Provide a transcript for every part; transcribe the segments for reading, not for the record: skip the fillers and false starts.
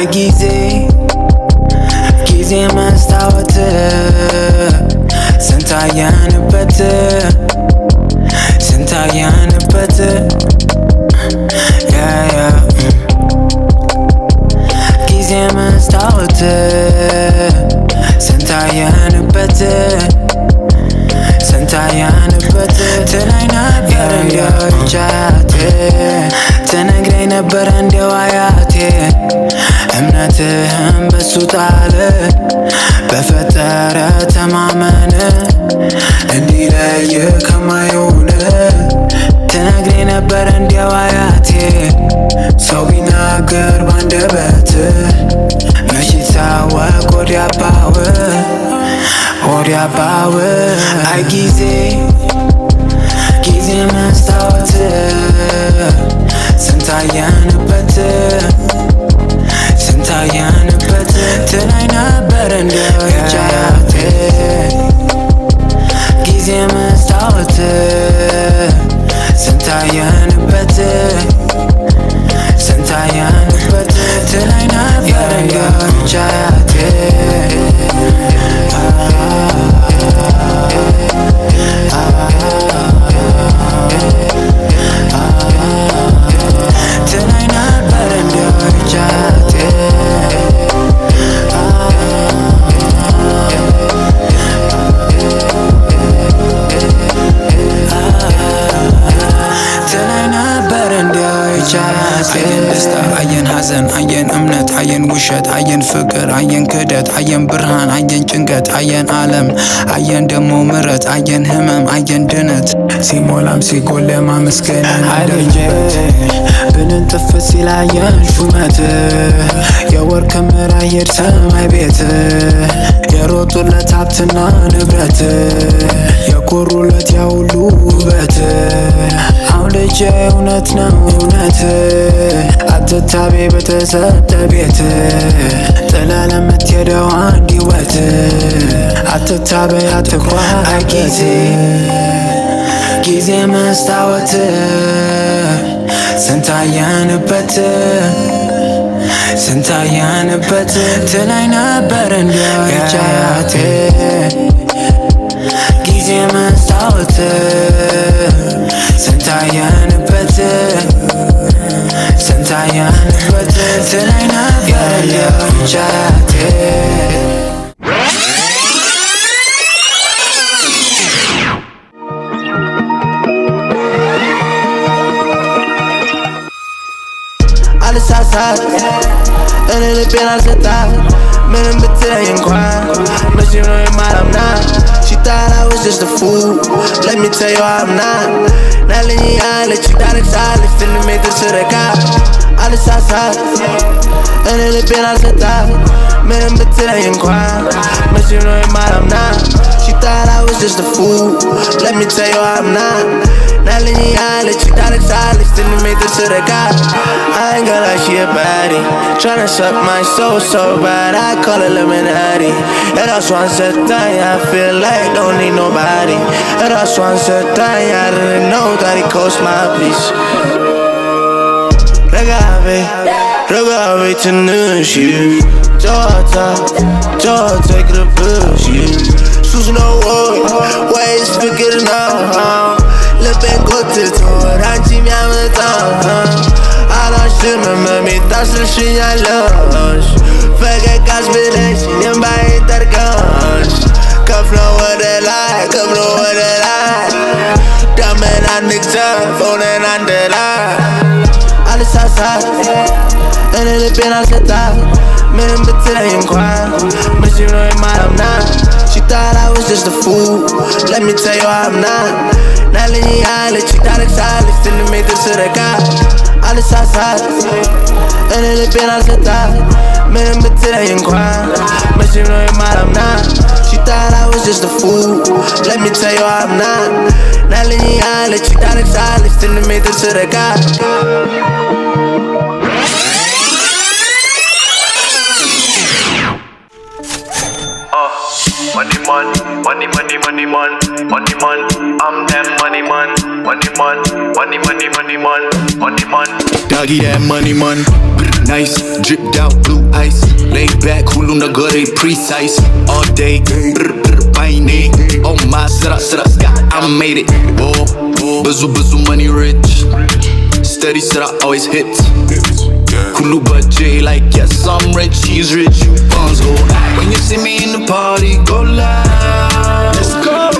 አይ ጊዜ መስታወት ስንታየንበት ጊዜ መስታወት ስንታየንበት ትለኝ ነበር እንዲያው ቻቴ ትነግረኝ ነበር እንዲያው አያቴ እምነትህን በሱ ጣል በፈጠረ ተማመን እንዲለይ ከማይሆን ትነግረኝ ነበር እንዲያው አያቴ ሰው ቢናገር ባንደበት መች ይታወቅ ወዲያ ባው አይ ጊዜ መስታወት ስንታየንበት ትለኝ ነበር እንዲያው ቻቴ ጊዜ መስታወት ስንታየንበት ትለኝ ነበር እንዲያው ቻቴ አየን ደስታ አየን ሐዘን አየን እምነት አየን ውሸት አየን ፍቅር አየን ክደት አየን ብርሃን አየን ጭንቀት አየን ዓለም አየን ደሞ ምሕረት አየን ህመም አየን ድነት ሲሞላም ሲጎል ማመስገን አይደል ብንጥፍ ሲል አየን ሹመት የወርቅ ክምር አየር ሰማይ ቤት የሮጡለት ሀብትና ንብረት የኮሩለት ያሁሉ ውበት አሁን ልጄ እውነት ነው እውነት አትታቤ በተሰጠ ቤት ጥላ ለምትሄደው አንድ ሕይወት አትታቤ አትኩራ ጊዜ መስታወት ስንታየንበት ትለኝ ነበር እንዲያው ቻቴ ጊዜ መስታወት ስንታየንበት ትለኝ ነበር እንዲያው ቻቴ አልሳሳት እኔ ልቤን አልሰጣት ምንም ብትለኝ እንኳን መቼም ነው የማላምናት She thought I was just a fool Let me tell you I'm not ናለኝ ያለች ታነቅሳለች ትንሜትር ስረካ አልሳሳት እኔ ልቤን አልሰጣት ምንም ብትለኝ እንኳን መቼም ነው የማላምናት She thought I was just a fool Let me tell you I'm not ናለኝ ያለች ታነቅሳለች ትንሜትር ስረካ I ain't gonna lie, she a baddie Tryna suck my soul so bad I call her Illuminati Eras once a time, I feel like don't need nobody Eras once a time, I didn't know that he cost my peace Regave ትንሽ ጨዋታ ይቅርብሽ ሱስ ነው ወይስ ፍቅር ነው ልቤን ጎትቶ ወደ አንቺ የሚያመጣው አላሽም ህመሜ ታስርሽኛለሽ ፈገግ ብለሽ እኔም ባይን ጠርቀሽ ከፍሎ ወደ ላይ ደመና እንግዘፍ ሆነን አንድ ላይ አልሳሳት እኔ ልቤን አልሰጣት ምንም ብትለኝ እንኳን መቼም ነው የማላምናት She thought I was just a fool Let me tell you I'm not ናለኝ ያለች ታነቅሳለች ትንሜትር ስረካ አልሳሳት እኔ ልቤን አልሰጣት ምንም ብትለኝ እንኳን መቼም ነው የማላምናት She thought I was just a fool Let me tell you I'm not ናለኝ ያለች ታነቅሳለች ትንሜትር ስረካ Money man, money man, money man, money man. I'm that money man, money man, money man, money man. Doggy that money man, nice, dripped out blue ice. Lay back, hulu na good, precise. All day, paine. Oh my, sira, I made it. Oh, bazu money rich. Steady, sira, always hits. Hulu budget, like yes, I'm rich, he's rich, you bonds go. When you see me in the party, go loud. Let's go.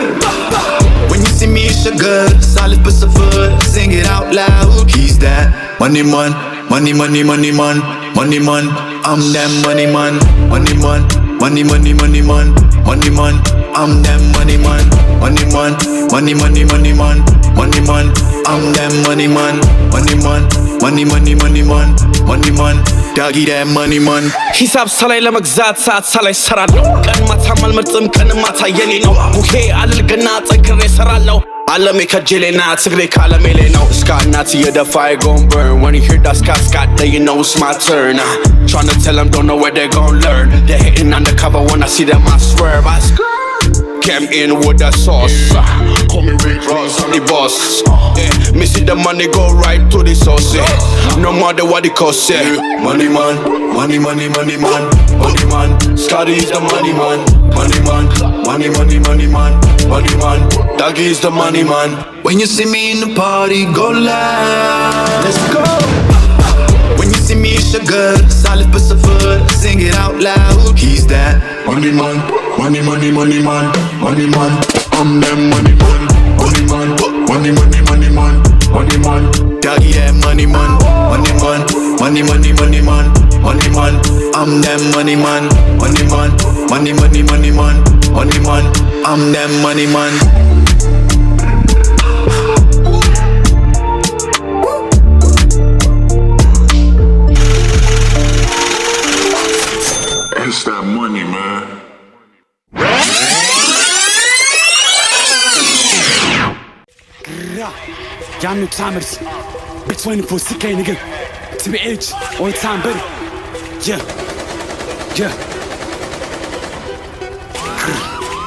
When you see me, it's your good, solid but foot, sing it out loud. He's that money man, money man, money man, money man. I'm that money man, money man, money man, money man, money man. I'm that money man, money man, money man, money man, money man. I'm that money man, money man, money man, money man, money man. Doggy that money man. ሂሳብ ሳላይ ለመግዛት ሰዓት ሳላይ ሰራለሁ ቀን ማታ ማልመርጥም ቀን ማታ የኔ ነው ቡሄ አልልገና ጠንክሬ ሰራለሁ ዓለሜ ከጄሌ ናት እግሬ ካለሜሌ ነው እስከ እናት እየደፋ I gon' burn when you hear that scat then you know it's my turn tryna tell them don't know where they gon' learn they hating undercover when I see them I swear came in with the sauce call me Rick Ross I'm the boss me see the money go right to the source no matter what it costs Money man, money man, money man, money man. Scotty is the money man, money man, money man, money man. Doggy is the money man. When you see me in the party, go loud. Let's go. When you see me, it's your good, solid but foot, sing it out loud. He's that money man, money man, money man, money man. I'm that money man, money man, money man, money man, money man. Doggy that money man, money man, money man, money man, money man. I'm that money man, money man, money man, money man, money man. I'm that money man. It's that money, man. Y'all new timers. Big 24 CK nigga. TBH, all time baby. Yeah.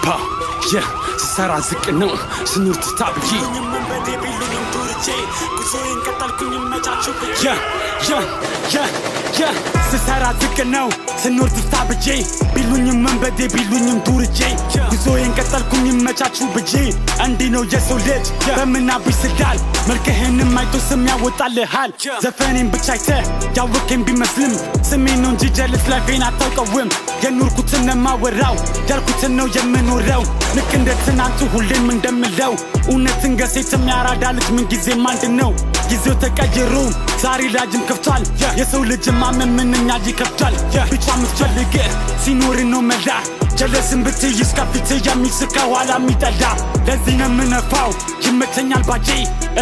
Pa, yeah. ስሰራ ዝቅ ነው ስኑር ትታብዬ ስሰራ ዝቅ ነው ስኑር ትታብዬ ቢሉኝም መንበዴ ቢሉኝም ዱርጄ ጉዞዬን ቀጠልኩኝ መቻችሁ ብዬ እንዲህ ነው የሰው ልጅ በምናብ ይስዳል መልክህንም አይቶ ስም ያወጣልሃል ዘፈኔን ብቻ አይተህ ያወቀኝ ቢመስልም ስሜን ነው እንጂ ጀልስ ላይፌን አታውቀውም የኖርኩትን ነው የማወራው ያልኩትን ነው የምኖረው ልክ እንደ ትናንቱ ሁሌም እንደምለው እውነትን ገሴትም ያራዳ ልጅ ምን ጊዜም አንድ ነው ጊዜው ተቀይሮ ዛሬ ላጅም ከፍቷል የሰው ልጅ ማመን ምንኛ ይከብዳል ብቻ ምትፈልግ ሲኖር ነው መላ ጀለስን ብትይዝ ከፊት የሚስቅ ከኋላ የሚጠላ ለዚህ ነው የምነፋው ይመተኛል ባጄ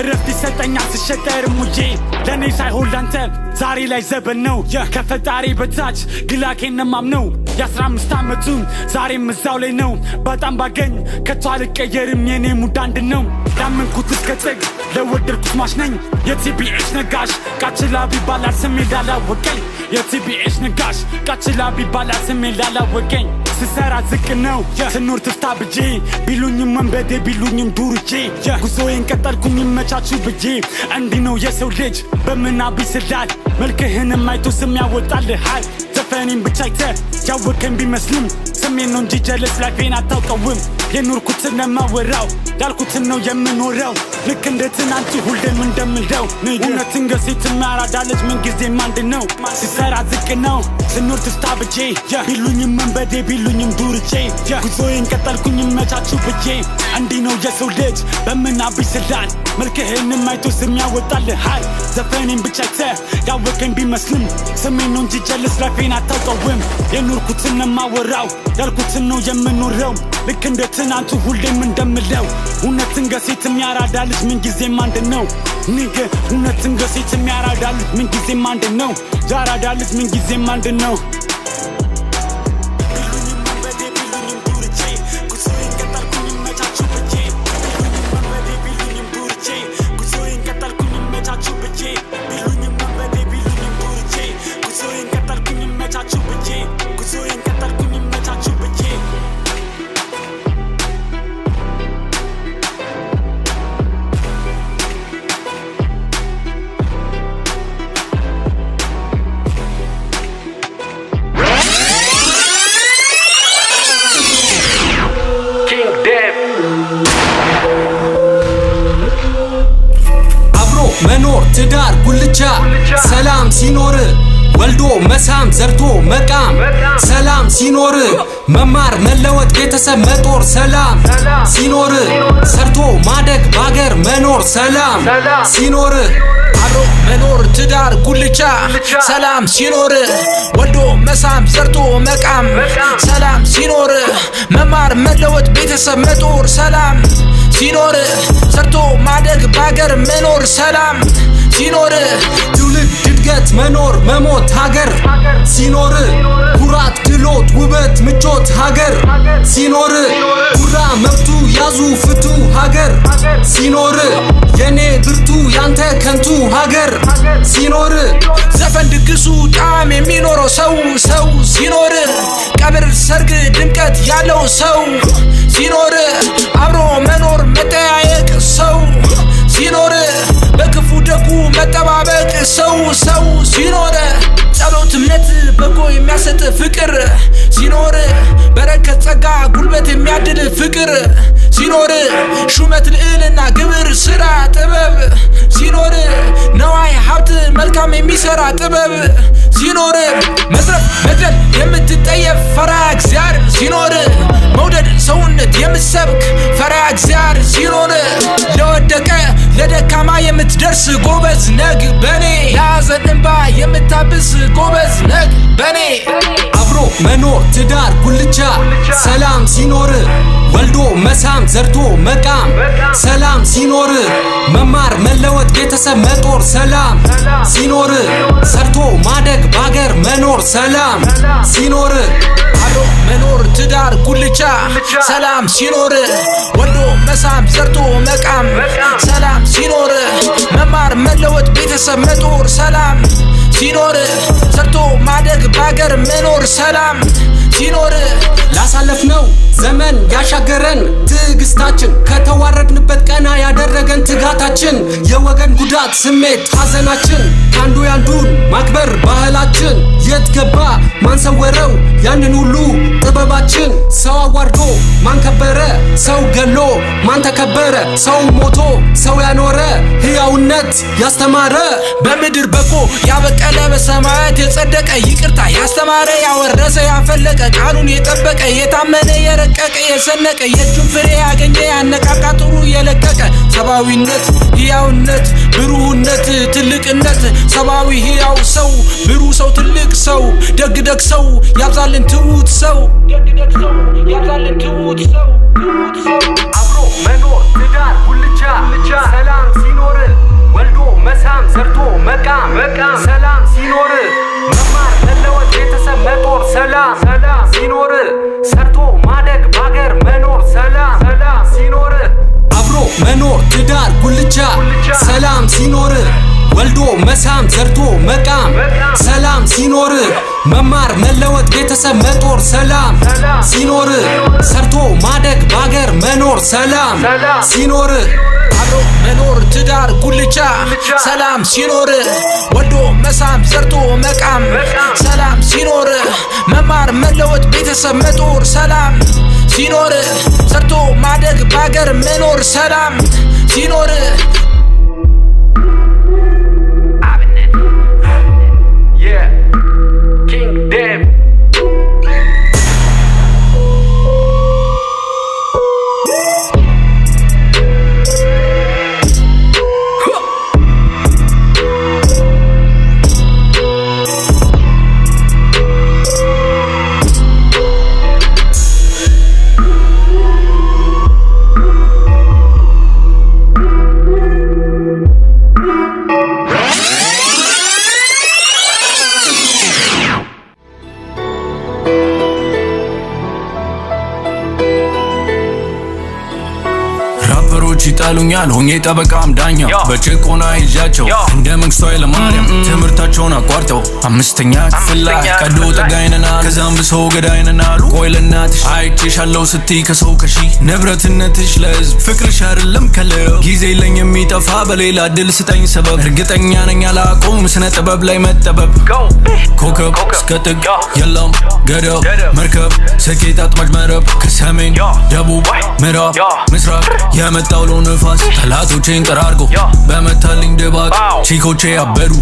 እረፍት ይሰጠኛል ስሸጠር ሙዬ ለእኔ ሳይሆን ላንተ ዛሬ ላይ ዘበን ነው ከፈጣሪ በታች ግላኬን ነማምነው የ15 ዓመቱን ዛሬም እዛው ላይ ነው በጣም ባገኝ ከቶ አልቀየርም የኔ ሙድ አንድ ነው ላመንኩት እስከ ጥግ ለወደድኩት ማሽ ነኝ የቲቢኤች ነጋሽ ቃችላ ቢባላል ስሜ ላላወቀኝ የቲቢኤች ነጋሽ ቃችላ ቢባላል ስሜ ላላወቀኝ ስሰራ ዝቅ ነው ስኖር ትፍታ ብጄ ቢሉኝም ወንበዴ ቢሉኝም ዱርጄ ጉዞዬን ቀጠልኩኝ መቻችሁ ብዬ እንዲህ ነው የሰው ልጅ በምናብ ይስዳል መልክህንም አይቶ ስም ያወጣልሃል ዘፈኔን ብቻ አይተህ ያወቀኝ ቢመስልም ስሜን ነው እንጂ ጀለስ ላይፌን አታውቀውም የኖርኩትን ነው የማወራው ያልኩትን ነው የምኖረው ልክ እንደ ትናንቱ ሁሌም እንደምለው እውነትን ገሴትም ያራዳ ልጅ ምንጊዜም አንድ ነው ስሰራ ዝቅ ነው ስኖር ትፍታ ብጄ ቢሉኝም መንበዴ ቢሉኝም ዱርጄ ጉዞዬን ቀጠልኩኝ መቻችሁ ብዬ እንዲህ ነው የሰው ልጅ በምናብ ይስዳል መልክህንም አይቶ ስም ያወጣልሃል ዘፈኔን ብቻ አይተህ ያወቀኝ ቢመስልም ስሜን ነው እንጂ ጀለስ ላይፌን አታውቀውም የኖርኩትን ነው የማወራው ያልኩትን ነው የምኖረው ልክ እንደ ትናንቱ ሁሌም እንደምለው እውነትን ገሴትም ያራዳ ልጅ ምንጊዜም አንድ ነው ንገ እውነትን ገሴትም ያራዳ ልጅ ምንጊዜም አንድ ነው ያራዳ ልጅ ምንጊዜም አንድ ነው መኖር ትዳር ጉልቻ ሰላም ሲኖር ወልዶ መሳም ዘርቶ መቃም ሰላም ሲኖር መማር መለወጥ ቤተሰብ መጦር ሰላም ሲኖር ሰርቶ ማደግ ባገር መኖር ሰላም ሲኖር አብሮ መኖር ትዳር ጉልቻ ሰላም ሲኖር ወልዶ መሳም ዘርቶ መቃም ሰላም ሲኖር መማር መለወጥ ቤተሰብ መጦር ሰላም ሲኖር ሰርቶ ማደግ ባገር መኖር ሰላም ሲኖር ትውልድ እድገት መኖር መሞት ሀገር ሲኖር ኩራት ድሎት ውበት ምቾት ሀገር ሲኖር ኩራ መብቱ ያዙ ፍቱ ሀገር ሲኖር የኔ ብርቱ ያንተ ከንቱ ሀገር ሲኖር ዘፈን ድግሱ ጣም የሚኖረው ሰው ሲኖር ቀብር ሰርግ ድምቀት ያለው ሰው ሲኖር አብሮ መኖር መጠያየቅ ሰው ሲኖር በክፉ ደጉ መጠባበቅ ሰው ሲኖር ጸሎት እምነት በጎ የሚያሰጥ ፍቅር ሲኖር በረከት ጸጋ ጉልበት የሚያድል ፍቅር ሲኖር ሹመት ልዕልና ግብር ስራ ጥበብ ሲኖር ነዋይ ሀብት መልካም የሚሰራ ጥበብ ሲኖር መዝረፍ መግደል የምትጠየፍ ፈራ እግዚአብሔር ሲኖር መውደድ ሰውነት የምትሰብክ ፈራ እግዚአብሔር ሲኖር ለወደቀ ለደካማ የምትደርስ ጎበዝ ነግ በኔ ያዘን እንባ የምታብስ ጎበዝ ነግ በኔ አብሮ መኖር ትዳር ጉልቻ ሰላም ሲኖር ወልዶ መሳም ዘርቶ መቃም ሰላም ሲኖር መማር መለወጥ ቤተሰብ መጦር ሰላም ሲኖር ሰርቶ ማደግ ባገር መኖር ሰላም ሲኖር አብሮ መኖር ትዳር ጉልቻ ሰላም ሲኖር ወልዶ መሳም ዘርቶ መቃም ሰላም ሲኖር መማር መለወጥ ቤተሰብ መጦር ሰላም ሲኖር ሰርቶ ማደግ ባገር መኖር ሰላም ሲኖር ላሳለፍነው ዘመን ያሻገረን ትዕግስታችን ከተዋረድንበት ቀና ያደረገን ትጋታችን የወገን ጉዳት ስሜት ሐዘናችን ካንዱ ያንዱን ማክበር ባህላችን የት ገባ ማንሰወረው ያንን ሁሉ ጥበባችን ሰው አዋርዶ ማንከበረ ሰው ገሎ ማን ተከበረ ሰው ሞቶ ሰው ያኖረ ሕያውነት ያስተማረ በምድር በጎ ያበቀለ በሰማያት የጸደቀ ይቅርታ ያስተማረ ያወረሰ ያፈለቀ ቃሉን የጠበቀ የታመነ የረቀቀ የሰነቀ የእጁን ፍሬ ያገኘ ያነቃቃ ጥሩ የለቀቀ ሰብአዊነት ሕያውነት ብሩህነት ትልቅነት ሰብአዊ ሕያው ሰው ብሩህ ሰው ትልቅ ሰው ደግደግ ሰው ያብዛልን ትውት ሰው ያብዛልን ትውት ሰው አብሮ መኖር ትዳር ጉልቻ ሰላም ሲኖር ወልዶ መሳም ዘርቶ መቃም ሰላም ሲኖር መማር መለወጥ ቤተሰብ መጦር ሰላም ሲኖር ሰርቶ ማደግ ባገር መኖር ሰላም ሲኖር አብሮ መኖር ትዳር ጉልቻ ሰላም ሲኖር ወልዶ መሳም ዘርቶ መቃም ሰላም ሲኖር መማር መለወጥ ቤተሰብ መጦር ሰላም ሲኖር ሰርቶ ማደግ ባገር መኖር ሰላም ሲኖር አብሮ መኖር ትዳር ጉልቻ ሰላም ሲኖር ወልዶ መሳም ዘርቶ መቃም ሰላም ሲኖር መማር መለወጥ ቤተሰብ መጦር ሰላም ሲኖር ሰርቶ ማደግ ባገር መኖር ሰላም ሲኖር ይጣሉኛል ሆኜ ጠበቃም ዳኛ በጭቆና ይዣቸው እንደ መንግስቱ ኃይለማርያም ትምህርታቸውን አቋርጠው አምስተኛ ክፍል ላይ ቀዶ ጠጋይነን አሉ ከዛም ብሰው ገዳይነን አሉ ቆይ ለእናትሽ አይቼሻለሁ ስትይ ከሰው ከሺ ንብረትነትሽ ለህዝብ ፍቅርሽ አይደለም ከልብ ጊዜ የለኝ የሚጠፋ በሌላ ድል ስጠኝ ሰበብ እርግጠኛ ነኝ አላቆም ስነ ጥበብ ላይ መጠበብ ኮከብ እስከ ጥግ የለም ገደብ መርከብ ስኬት አጥማጅ መረብ ከሰሜን ደቡብ ምዕራብ ምስራቅ የመጣው ነፋስ ጠላቶቼን ጠራርጎ በመታልኝ ድባቅ ቺኮቼ ያበዱ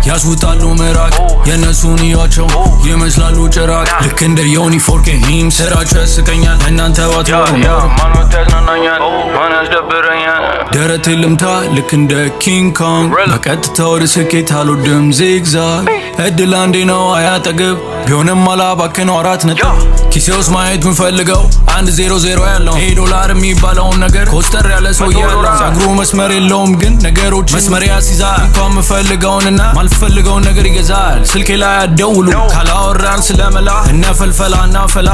ያስውጣሉ ምራቅ የነሱን እያቸው ይመስላሉ ጭራቅ ልክ እንደ ዮኒ ፎርኬ ሂም ስራቸው ያስቀኛል እናንተ ባትኖሩ ማኖት ያዝናናኛል ማን ያስደብረኛል ደረቴ ልምታ ልክ እንደ ኪንግ ኮንግ በቀጥታ ወደ ስኬት አልወድም ዚግዛግ እድል አንዴ ነው አያጠግብ ቢሆንም አላባክነው 4 ነጥብ ኪሴ ውስጥ ማየት ምንፈልገው 100 ያለው $8 የሚባለውን ነገር ኮስተር ያለ ሰው ያለው ጸጉሩ መስመር የለውም ግን ነገሮች መስመር ያስይዛል እንኳን ምፈልገውንና ማልፈልገውን ነገር ይገዛል ስልኬ ላይ አደውሉ ካላወራን ስለመላ እነፈልፈላና ፈላ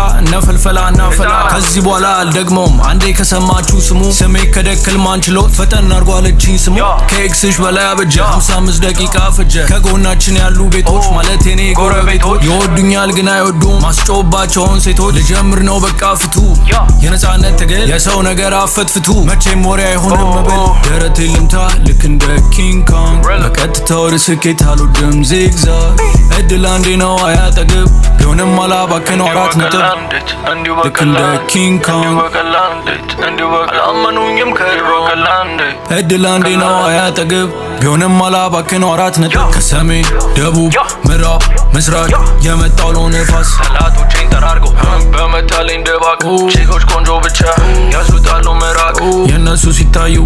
ከዚህ በኋላ አልደግሞም አንዴ ከሰማችሁ ስሙ ስሜ ከደክል ማንችሎት ፈጠን አርጓለችኝ ስሙ ከኤክስሽ በላይ አበጀ 55 ደቂቃ ፈጀ ከጎናችን ያሉ ቤቶች ማለት የኔ ጎረቤቶች ይወዱኛል ግን አይወዱም ማስጮባቸውን ሴቶች ልጀምር ነው በቃ ፍቱ የነጻነት ትግል የሰው ነገር አፈትፍቱ መቼም ወሬ አይሆንም መብል ደረቴ ልምታ ልክ እንደ ኪንግ ኮንግ በቀጥታ ወደ ስኬት አልወድም ዚግዛግ እድል አንዴ ነው አያጠግብ ቢሆንም አላባክነው 4 ነጥብ ልክ እንደ ኪንግ ኮንግ አላመኑኝም ከድሮ እድል አንዴ ነው አያጠግብ ቢሆንም አላባክነው 4 ነጥብ ከሰሜን ደቡብ ምዕራብ ምስራቅ የመጣው ለው ነፋስ ጠላቶቼን ጠራርጎ በመታልኝ ድባቅ ቺኮች ቆንጆ ብቻ ያስውጣሉ ምራቅ የነሱ ሲታዩ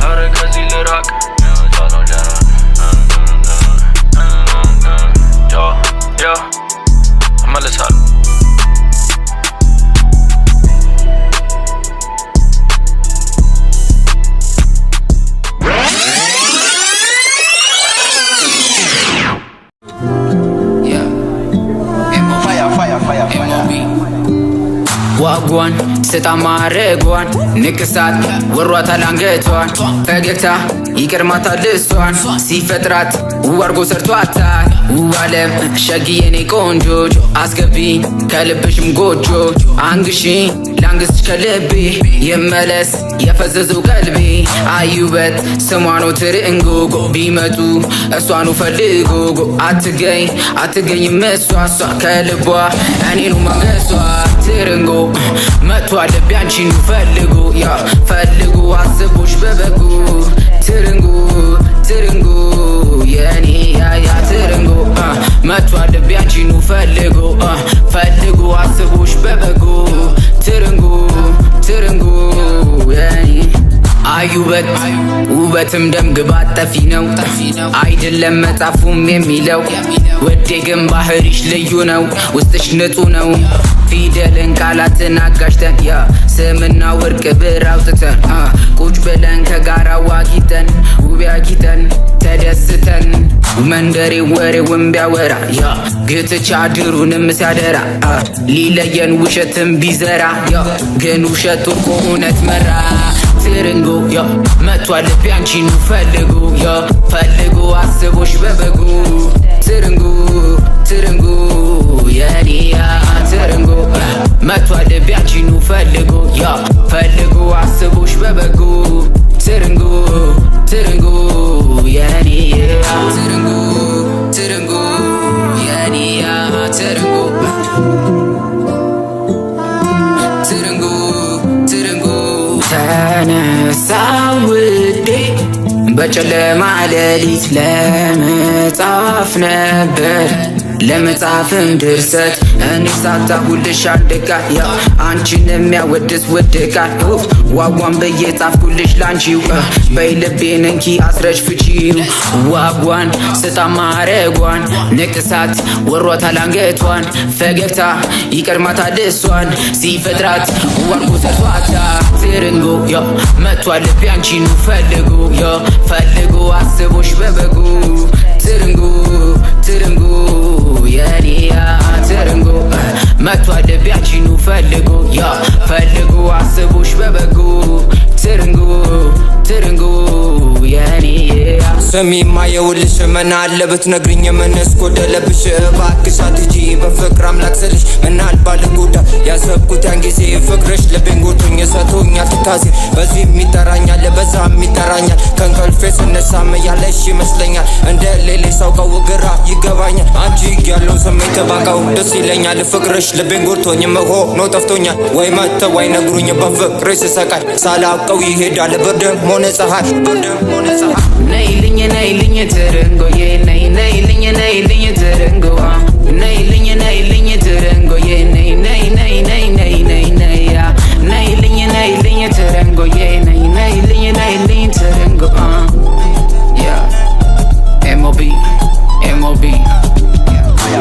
አረ ከዚህ ልራቅ እመለሳለሁ ዋጓን ስጣማረጓን ንቅሳት ወሯታል አንገቷን ፈገግታ ይቀርማታል እሷን ሲፈጥራት ወርጎ ሰርቷታል ውባለም ሸግየኔ ቆንጆ አስገቢ ከልብሽም ጎጆ አንግሺ ላንግስሽ ከልቤ ይመለስ የፈዘዘው ቀልቤ አዩበት ስሟኖ ትርንጎጎ ቢመጡ እሷኑ ፈልጎ አትገኝም እሷ ከልቧ እኔኑ መንገሷ ትርንጎ መቷ ልቤ አንቺኑ ፈልጉ አስቦሽ በበጉ ትርንጎ የኔ ያያ ትርንጎ መቷ ልቤ አንቺኑ ፈልጉ አስቦሽ በበጉ ትርንጎ የኔ አዩበት ውበትም ደም ግባት ጠፊ ነው አይደለም መጻፉም የሚለው ወዴ ግን ባህሪሽ ልዩ ነው ውስጥሽ ንጹህ ነው ፊደልን ቃላትን አጋሽተን ስምና ወርቅ ብር አውጥተን ቁጭ ብለን ከጋራ ዋጊተን ውብ ያጊተን ተደስተን መንደሬ ወሬውን ቢያወራ ግትቻ ድሩንም ሲያደራ ሊለየን ውሸትም ቢዘራ ግን ውሸት ወርቆ እውነት መራ ትርንጎ መቷል ልቤ አንቺኑ ፈልጉ አስቦሽ በበጉ ትርንጎ የኔ ትርንጎ መቷል ልቤ አንቺኑ ፈልጉ አስቦሽ በበጉ ትርንጎ የኔ ትርንጎ የኔ ትርንጎ ተነሳ ውዴ በጨለማ ሌሊት ለመጻፍ ነበር ለመጻፍም ድርሰት እኔ ሳታሁልሽ አደቃል አንቺን የሚያወድስ ውድቃል ዋጓን ብዬ ጻፍኩልሽ ላንቺው በይልቤን እንኪ አስረሽ ፍቺው ዋጓን ስጣማረጓን ንቅሳት ወሯታል አንገቷን ፈገግታ ይቀርማታል እሷን ሲፈጥራት ወርቁ ሰርቷታ ትርንጎ መቷል ልቤ አንቺኑ ፈልጉ አስቦሽ በበጉ ትርንጎ የኔ ትርንጎ መቷል ልቤ አንቺኑ ፈልጉ አስቦሽ በበጉ ትርንጎ የኔ ስሚማ የውልሽ ምን አለ ብትነግሪኝ ምንስ ጎደለብሽ እባክሽ አትሂጂ በፍቅር አምላክ ስልሽ ምን አልባል ጉዳ ያሰብኩት ያን ጊዜ ፍቅርሽ ልቤን ጎቶኝ ሰጥቶኛል ትካዜ በዚህም ይጠራኛል በዛም ይጠራኛል ከእንቅልፌ ስነሳም ያለሽ ይመስለኛል እንደ ሌላ ሰው ከውግራ ይገባኛል አንቺ ያለው ስሜት ባቃው ደስ ይለኛል ፍቅርሽ ልቤን ጎቶኝ መሆኖ ጠፍቶኛል ወይ መተው ወይ ነግሩኝ በፍቅርሽ ስሰቃይ ሳላውቀው ይሄዳል ብርድም ሆነ ፀሐይ ነይልኝ ትርንጎዬ ነይልኝ ትርንጎ ነይልኝ ትርንጎዬ ነይልኝ ትርንጎዬ ነይልኝ ትርንጎ MOB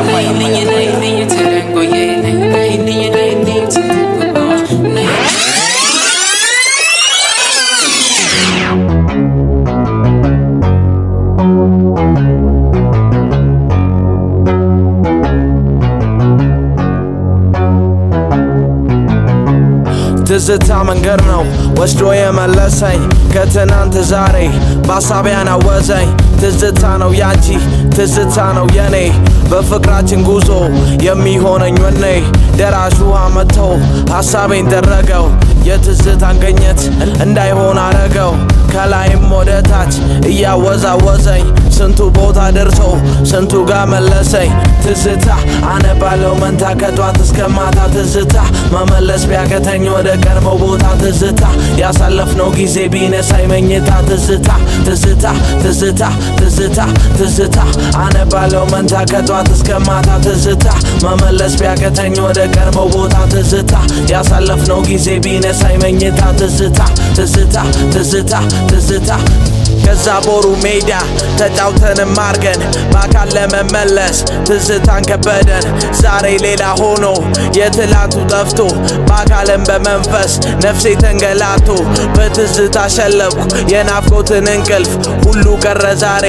ነይልኝ ትርንጎዬ ነይልኝ ትርንጎ ትዝታ መንገድ ነው ወስዶ የመለሰኝ ከትናንት ዛሬ በሀሳብ ያናወዘኝ ትዝታ ነው ያንቺ ትዝታ ነው የኔ በፍቅራችን ጉዞ የሚሆነኝ ወኔ ደራሽ ውሃ መጥቶ ሀሳቤን ደረገው የትዝታን ቅኝት እንዳይሆን አረገው ከላይም ወደ ታች እያወዛወዘኝ ስንቱ ቦታ ደርሶ ስንቱ ጋር መለሰኝ ትዝታ አነባለው መንታ ከጧት እስከ ማታ ትዝታ መመለስ ቢያቀተኝ ወደ ቀድሞው ቦታ ትዝታ ያሳለፍነው ጊዜ ቢነሳኝ መኝታ ትዝታ ትዝታ ትዝታ ትዝታ ትዝታ አነባለው መንታ ከጧት እስከ ማታ ትዝታ መመለስ ቢያቀተኝ ወደ ቀድሞው ቦታ ትዝታ ያሳለፍነው ጊዜ ቢነሳኝ መኝታ ትዝታ ትዝታ ትዝታ ትዝታ ከዛ ቦሩ ሜዳ ተጫውተንም አርገን በአካል ለመመለስ ትዝታን ከበደን ዛሬ ሌላ ሆኖ የትላንቱ ጠፍቶ በአካልም በመንፈስ ነፍሴ ተንገላቶ በትዝታ ሸለብኩ የናፍቆትን እንቅልፍ ሁሉ ቀረ ዛሬ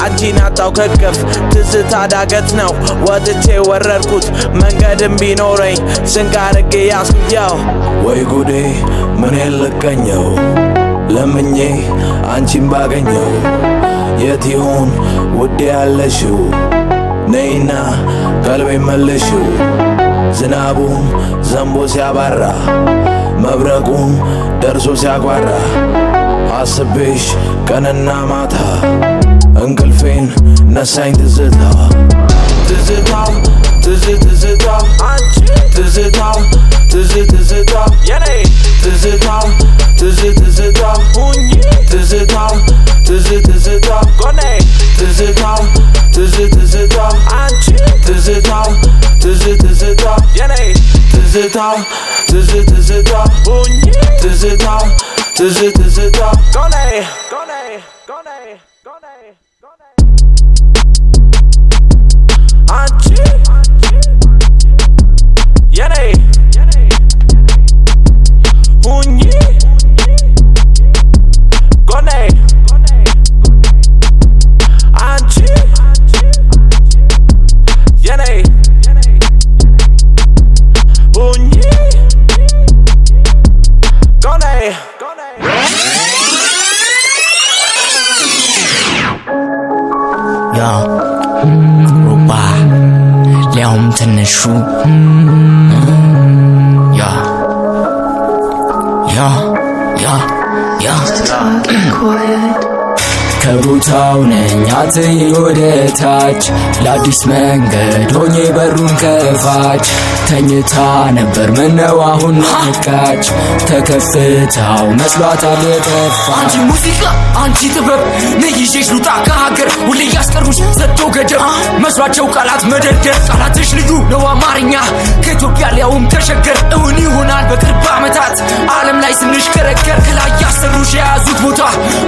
አንቺን አጣው ከቅፍ ትዝታ ዳገት ነው ወጥቼ ወረድኩት መንገድም ቢኖረኝ ስንቅ አርጌ ያስኩያው ወይ ጉዴ ምን ልቀኘው ለምኜ አንቺን ባገኘው የት ይሆን ውዴ ያለሽው ነይና ቀልቤ መልሽው ዝናቡም ዘንቦ ሲያባራ መብረቁም ደርሶ ሲያጓራ አስቤሽ ቀንና ማታ እንቅልፌን ነሳኝ ትዝታ ትዝታ ትዝታ ትዝታ ትዝታ የኔ ትዝታ ትዝታ ትዝታ ትዝታ ጎኔ ትዝታ ትዝታ አንቺ ትዝታ ትዝታ የኔ ትዝታ ትዝታ ትዝታ ትዝታ ጎኔ አንቺ የኔ ሁኚ ጎኔ አንቺ የኔ ሁኚ ጎኔ ያ ሩባ ሊያውም ትንሹ ከቦታው ነኝ አትይ ወደ ታች ለአዲስ መንገድ ሆኜ በሩን ከፋች ተኝታ ነበር ምነው አሁን ነቃች ከከፍታው መስሏታል የጠፋ አንቺ ሙዚቃ አንቺ ጥበብ ነይዤሽ ሉጣ ከሀገር ሁሌ ያስቀሩሽ ሰጥቶ ገደብ መስሏቸው ቃላት መደርደር ቃላትሽ ልዩ ነው አማርኛ ከኢትዮጵያ ሊያውም ተሸገር እውን ይሆናል በቅርብ ዓመታት ዓለም ላይ ስንሽከረከር ከላይ ያሰሩሽ የያዙት ቦታ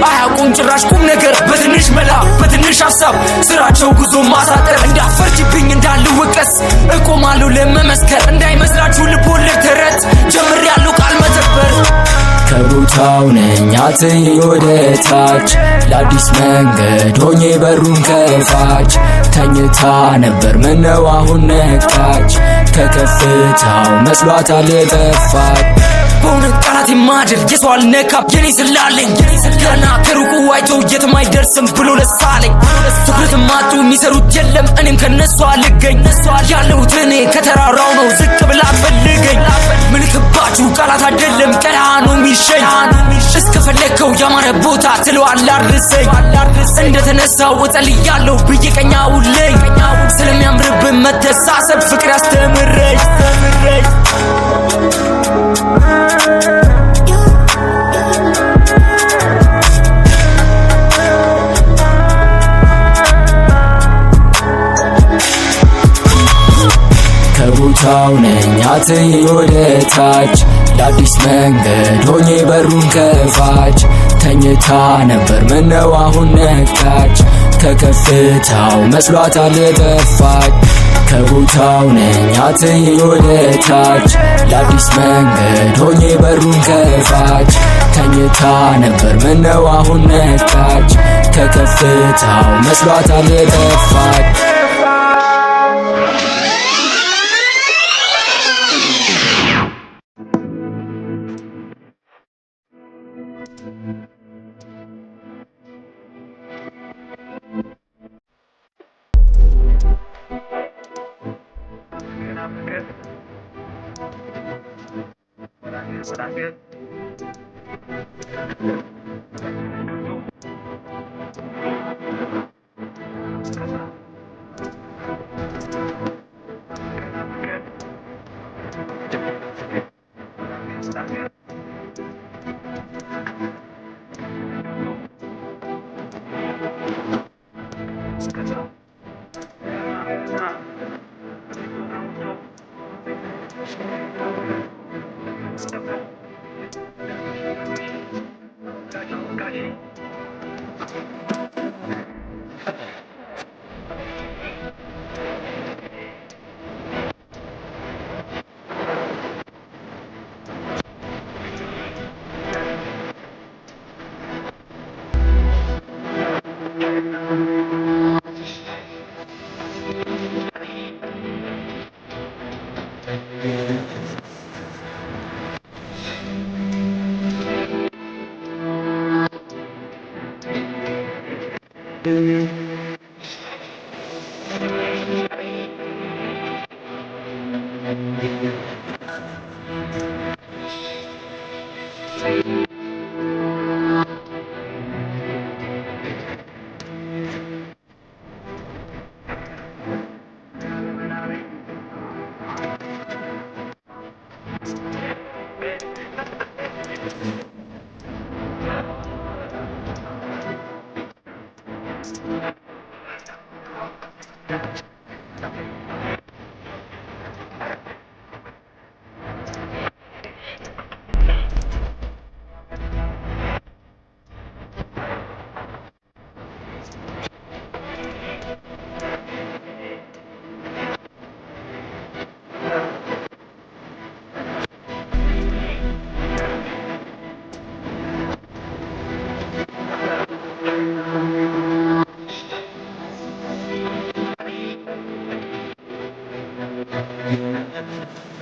አያውቁም ጭራሽ ቁም ነገር በትንሽ መላ በትንሽ ሀሳብ ስራቸው ጉዞ ማሳጠር እንዳፈርጅብኝ እንዳልወቀስ እቆማለሁ ለመመስከር እንዳይመስላችሁ ልቦለድ ተረት ጀምሬያለሁ ቃል መተግበር ከቦታው ነኝ አትይ ወደ ታች ለአዲስ መንገድ ሆኜ በሩን ከፋች ተኝታ ነበር ምነው አሁን ነቃች ከከፍታው መስሏታል የጠፋች በእውነት ቃላት የማድር የሰው አልነካም የኔ ስላለኝ ገና ከሩቁ አይቶ የትም አይደርስም ብሎ ለሳለኝ ትኩረት ማጡ የሚሰሩት የለም እኔም ከነሱ አልገኝ ያለሁት እኔ ከተራራው ነው ዝቅ ብላ ፈልገኝ ምልክባችሁ ቃላት አይደለም ቀላ ነው የሚሸኝ እስከፈለከው ያማረ ቦታ ትለዋል አርሰኝ እንደተነሳው እጸልያለሁ ብዬ ቀኛውልኝ ስለሚያምርብን መተሳሰብ ፍቅር ያስተምረኝ ከቦታው ነኝ አትይ ወደ ታች ለአዲስ መንገድ ሆኜ በሩን ከፋች ተኝታ ነበር ምነው አሁን ነቃች ከከፍታው መስሏታል የጠፋች ከቦታው ነኝ አትይ ወደ ታች ለአዲስ መንገድ ሆኜ በሩን ከፋች ተኝታ ነበር ምነው አሁን ነቃች ከከፍታው መስሏታል የጠፋች Yeah.